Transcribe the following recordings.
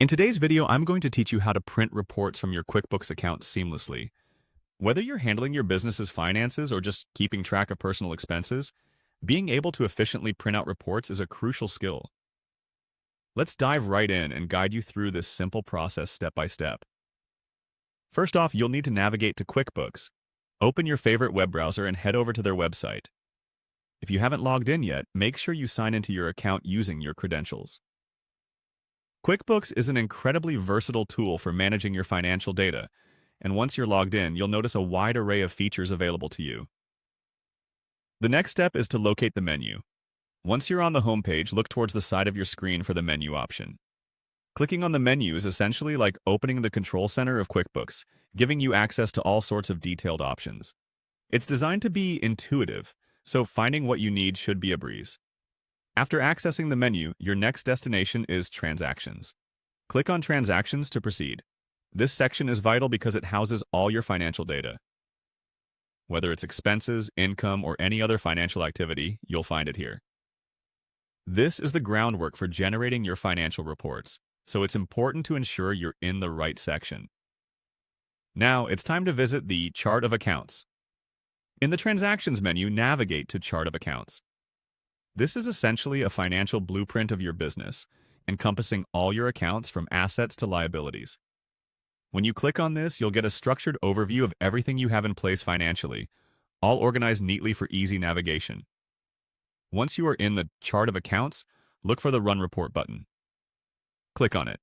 In today's video, I'm going to teach you how to print reports from your QuickBooks account seamlessly. Whether you're handling your business's finances or just keeping track of personal expenses, being able to efficiently print out reports is a crucial skill. Let's dive right in and guide you through this simple process step by step. First off, you'll need to navigate to QuickBooks. Open your favorite web browser and head over to their website. If you haven't logged in yet, make sure you sign into your account using your credentials. QuickBooks is an incredibly versatile tool for managing your financial data, and once you're logged in, you'll notice a wide array of features available to you. The next step is to locate the menu. Once you're on the home page, look towards the side of your screen for the menu option. Clicking on the menu is essentially like opening the control center of QuickBooks, giving you access to all sorts of detailed options. It's designed to be intuitive, so finding what you need should be a breeze. After accessing the menu, your next destination is Transactions. Click on Transactions to proceed. This section is vital because it houses all your financial data. Whether it's expenses, income, or any other financial activity, you'll find it here. This is the groundwork for generating your financial reports, so it's important to ensure you're in the right section. Now, it's time to visit the Chart of Accounts. In the Transactions menu, navigate to Chart of Accounts. This is essentially a financial blueprint of your business, encompassing all your accounts from assets to liabilities. When you click on this, you'll get a structured overview of everything you have in place financially, all organized neatly for easy navigation. Once you are in the Chart of Accounts, look for the Run Report button. Click on it.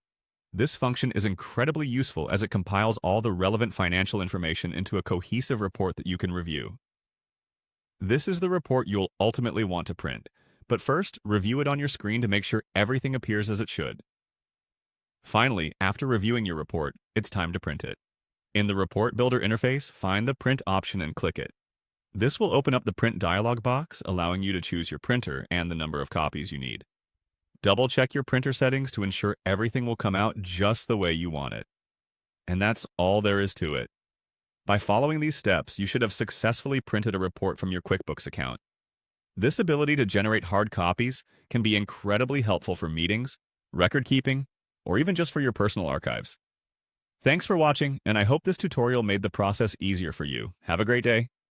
This function is incredibly useful as it compiles all the relevant financial information into a cohesive report that you can review. This is the report you'll ultimately want to print, but first, review it on your screen to make sure everything appears as it should. Finally, after reviewing your report, it's time to print it. In the Report Builder interface, find the Print option and click it. This will open up the Print dialog box, allowing you to choose your printer and the number of copies you need. Double-check your printer settings to ensure everything will come out just the way you want it. And that's all there is to it. By following these steps, you should have successfully printed a report from your QuickBooks account. This ability to generate hard copies can be incredibly helpful for meetings, record keeping, or even just for your personal archives. Thanks for watching, and I hope this tutorial made the process easier for you. Have a great day.